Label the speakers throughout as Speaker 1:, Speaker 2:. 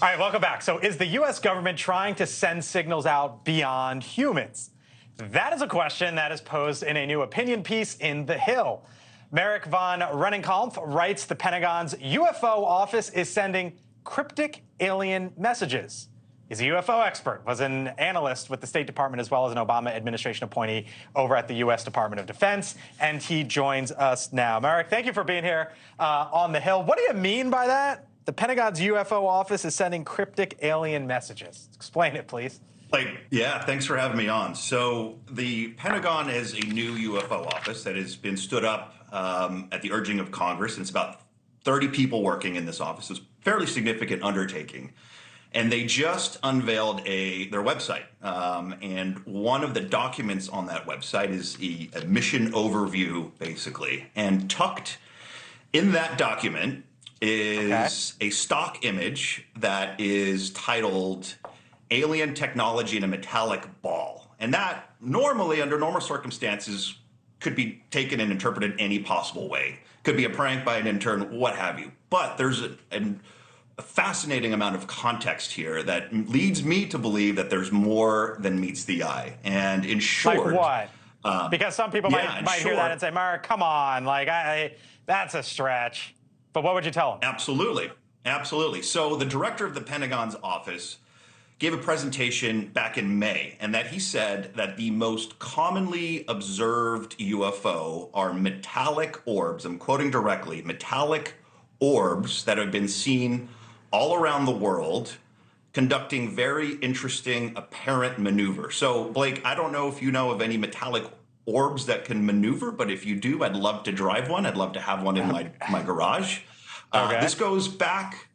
Speaker 1: All right, welcome back. So is the U.S. government trying to send signals out beyond humans? That is a question that is posed in a new opinion piece in The Hill. Merrick von Rennenkampf writes the Pentagon's UFO office is sending cryptic alien messages. He's a UFO expert, was an analyst with the State Department as well as an Obama administration appointee over at the U.S. Department of Defense, and he joins us now. Merrick, thank you for being here on The Hill. What do you mean by that? The Pentagon's UFO office is sending cryptic alien messages. Explain it, please.
Speaker 2: Yeah, thanks for having me on. So the Pentagon is a new UFO office that has been stood up at the urging of Congress. And it's about 30 people working in this office. It's a fairly significant undertaking. And they just unveiled their website. And one of the documents on that website is a mission overview, basically. And tucked in that document is a stock image that is titled Alien Technology in a Metallic Ball. And that normally, under normal circumstances, could be taken and interpreted any possible way. Could be a prank by an intern, what have you. But there's a fascinating amount of context here that leads me to believe that there's more than meets the eye. And in short...
Speaker 1: Like what? Because some people might hear that and say, Mark, come on, that's a stretch. But what would you tell them?
Speaker 2: Absolutely. Absolutely. So the director of the Pentagon's office gave a presentation back in May, and that he said that the most commonly observed UFO are metallic orbs. I'm quoting directly, metallic orbs that have been seen all around the world conducting very interesting apparent maneuver. So, Blake, I don't know if you know of any metallic orbs that can maneuver, but if you do, I'd love to drive one. I'd love to have one in my garage. This goes back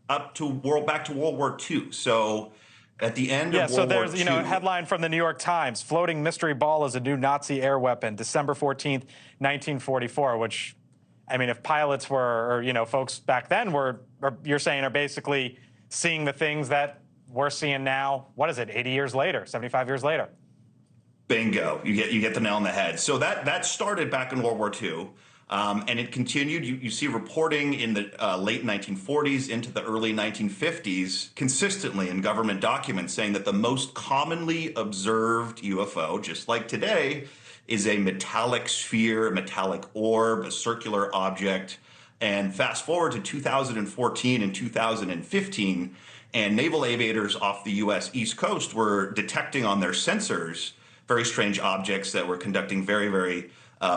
Speaker 2: up to World War II. So at the end of World War II.
Speaker 1: Yeah, so there's a headline from the New York Times: floating mystery ball is a new Nazi air weapon, December 14th, 1944, which, I mean, if pilots were, or folks back then were, or you're saying are basically seeing the things that we're seeing now, what is it, 80 years later, 75 years later?
Speaker 2: Bingo. You get the nail on the head. So that started back in World War II, and it continued. You see reporting in the late 1940s into the early 1950s consistently in government documents saying that the most commonly observed UFO, just like today, is a metallic sphere, a metallic orb, a circular object. And fast forward to 2014 and 2015, and naval aviators off the U.S. East Coast were detecting on their sensors very strange objects that were conducting very, very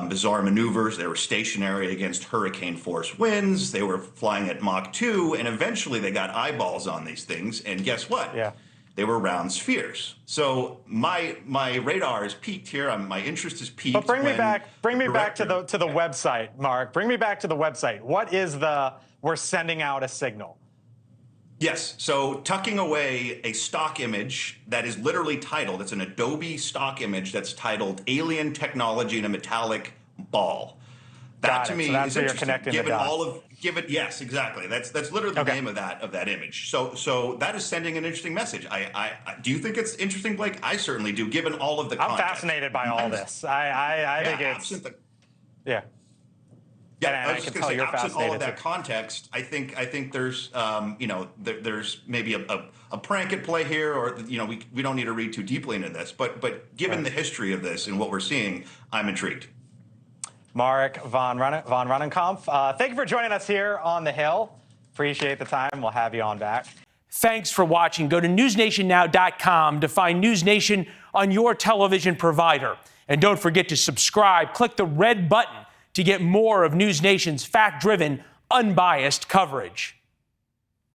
Speaker 2: bizarre maneuvers. They were stationary against hurricane force winds. They were flying at Mach 2, and eventually they got eyeballs on these things. And guess what?
Speaker 1: Yeah.
Speaker 2: They were round spheres. So my radar is peaked here. My interest is peaked.
Speaker 1: But bring me back to the website, Mark. Bring me back to the website. What is we're sending out a signal?
Speaker 2: Yes. So tucking away a stock image that is literally titled, it's an Adobe stock image that's titled Alien Technology in a Metallic Ball. That to me is interesting. Yes, exactly. That's literally the name of that image. So that is sending an interesting message. I do you think it's interesting, Blake? I certainly do, given all of the context.
Speaker 1: I'm fascinated by all this. I think it's
Speaker 2: Yeah, I was just going to say, absent all of that context, I think there's, there's maybe a prank at play here, or we don't need to read too deeply into this. But given the history of this and what we're seeing, I'm intrigued.
Speaker 1: Mark von Rennenkampf, thank you for joining us here on The Hill. Appreciate the time. We'll have you on back.
Speaker 3: Thanks for watching. Go to newsnationnow.com to find NewsNation on your television provider. And don't forget to subscribe. Click the red button to get more of NewsNation's fact-driven, unbiased coverage.